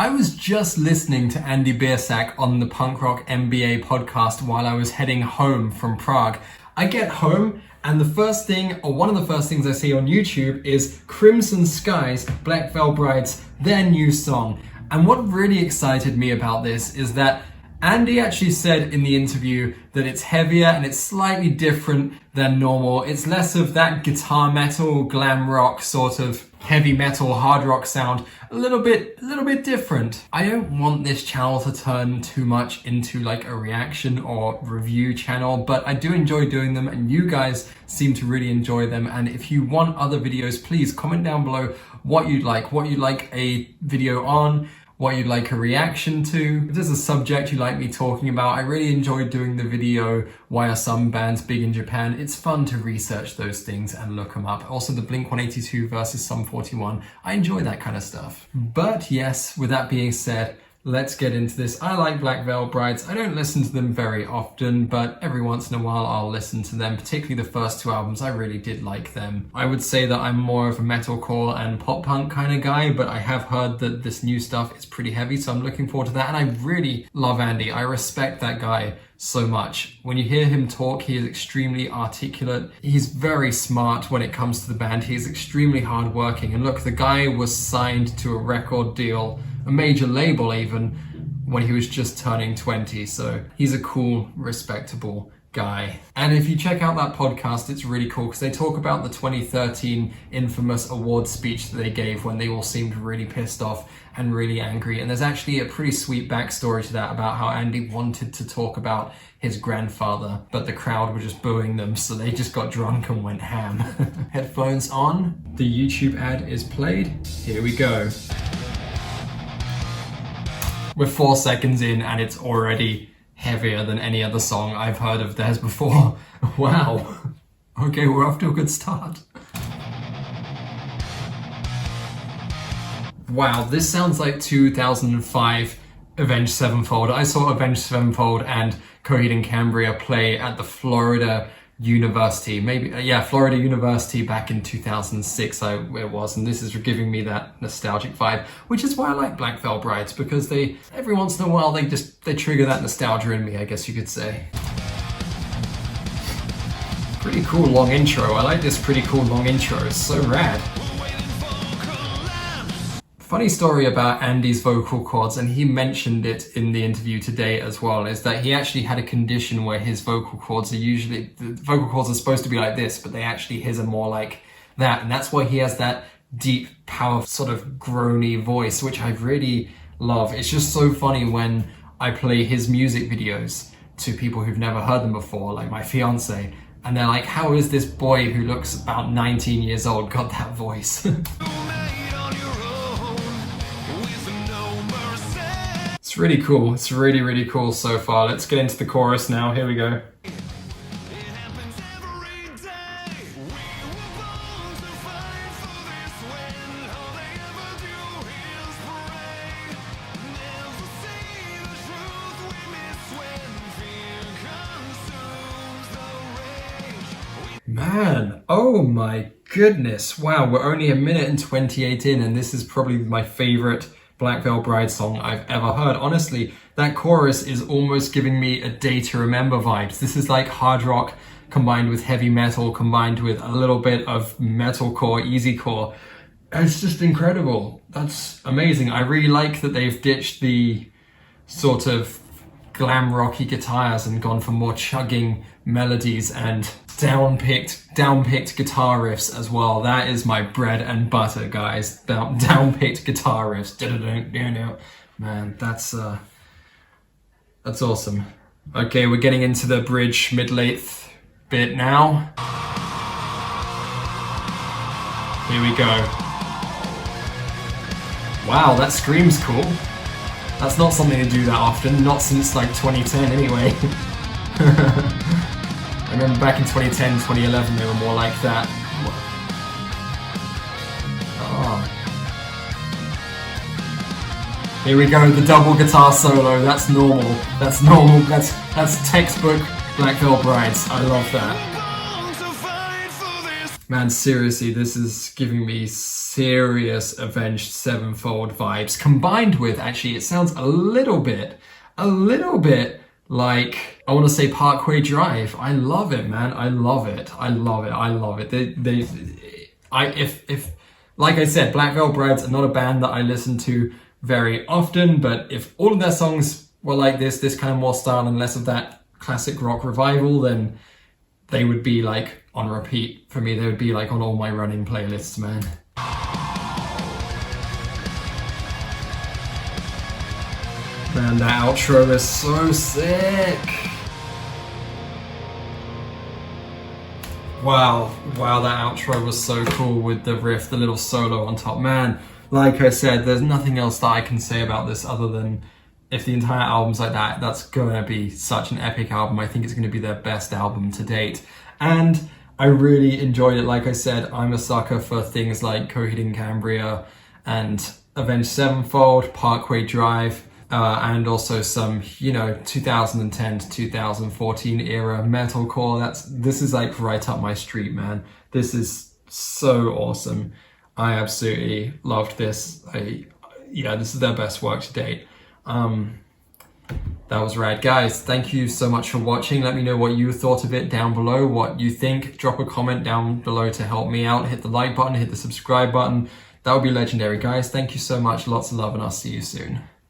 I was just listening to Andy Biersack on the Punk Rock MBA podcast while I was heading home from Prague. I get home and the first thing, or one of the first things I see on YouTube is Crimson Skies, Black Veil Brides, their new song. And what really excited me about this is that Andy actually said in the interview that it's heavier and it's slightly different than normal. It's less of that guitar metal, glam rock sort of heavy metal, hard rock sound, a little bit different. I don't want this channel to turn too much into like a reaction or review channel, but I do enjoy doing them and you guys seem to really enjoy them. And if you want other videos, please comment down below what you'd like a video on, what you'd like a reaction to. If there's a subject you like me talking about, I really enjoyed doing the video, why are some bands big in Japan? It's fun to research those things and look them up. Also the Blink-182 versus Sum 41, I enjoy that kind of stuff. But yes, with that being said, let's get into this. I like Black Veil Brides. I don't listen to them very often, but every once in a while I'll listen to them, particularly the first two albums. I really did like them. I would say that I'm more of a metalcore and pop punk kind of guy, but I have heard that this new stuff is pretty heavy, so I'm looking forward to that. And I really love Andy. I respect that guy so much. When you hear him talk, he is extremely articulate. He's very smart when it comes to the band. He's extremely hardworking. And look, the guy was signed to a record deal, a major label even, when he was just turning 20. So he's a cool, respectable guy. And if you check out that podcast, it's really cool because they talk about the 2013 infamous award speech that they gave when they all seemed really pissed off and really angry. And there's actually a pretty sweet backstory to that about how Andy wanted to talk about his grandfather, but the crowd were just booing them, so they just got drunk and went ham. Headphones on, the YouTube ad is played. Here we go. We're 4 seconds in and it's already heavier than any other song I've heard of theirs before. Wow. Okay, we're off to a good start. Wow, this sounds like 2005 Avenged Sevenfold. I saw Avenged Sevenfold and Coheed and Cambria play at the Florida University, Florida University back in 2006 it was, and this is giving me that nostalgic vibe, which is why I like Black Veil Brides, because they, every once in a while, they trigger that nostalgia in me, I guess you could say. Pretty cool long intro. I like this pretty cool long intro. It's so rad. Funny story about Andy's vocal cords, and he mentioned it in the interview today as well, is that he actually had a condition where his vocal cords are usually, the vocal cords are supposed to be like this, but his are more like that. And that's why he has that deep, powerful, sort of groany voice, which I really love. It's just so funny when I play his music videos to people who've never heard them before, like my fiance, and they're like, how is this boy who looks about 19 years old got that voice? It's really cool. It's really, really cool so far. Let's get into the chorus now. Here we go. Man, oh my goodness. Wow, we're only 1 minute and 28 in, and this is probably my favorite Black Veil Bride song I've ever heard. Honestly, that chorus is almost giving me a Day to Remember vibes. This is like hard rock combined with heavy metal, combined with a little bit of metalcore, easycore. It's just incredible. That's amazing. I really like that they've ditched the sort of glam rocky guitars and gone for more chugging melodies and down-picked guitar riffs as well. That is my bread and butter, guys. Down-picked guitar riffs. Man, that's awesome. Okay, we're getting into the bridge mid-length bit now. Here we go. Wow, that scream's cool. That's not something to do that often, not since like 2010 anyway. I remember back in 2010, 2011, they were more like that. Oh. Here we go, the double guitar solo. That's normal. That's normal. That's textbook Black Veil Brides. I love that. Man, seriously, this is giving me serious Avenged Sevenfold vibes, combined with, actually, it sounds a little bit like, I want to say Parkway Drive. I love it, man. I love it. I love it. I love it. If like I said, Black Veil Brides are not a band that I listen to very often, but if all of their songs were like this kind of more style and less of that classic rock revival, then they would be like on repeat for me. They would be like on all my running playlists, man. Man, that outro is so sick. Wow, that outro was so cool with the riff, the little solo on top. Man, like I said, there's nothing else that I can say about this other than if the entire album's like that, that's gonna be such an epic album. I think it's gonna be their best album to date. And I really enjoyed it. Like I said, I'm a sucker for things like Coheed and Cambria and Avenged Sevenfold, Parkway Drive, and also some, 2010 to 2014 era metalcore. This is like right up my street, man. This is so awesome. I absolutely loved this. This is their best work to date. That was rad. Guys, thank you so much for watching. Let me know what you thought of it down below, what you think. Drop a comment down below to help me out. Hit the like button, hit the subscribe button. That would be legendary, guys. Thank you so much. Lots of love, and I'll see you soon.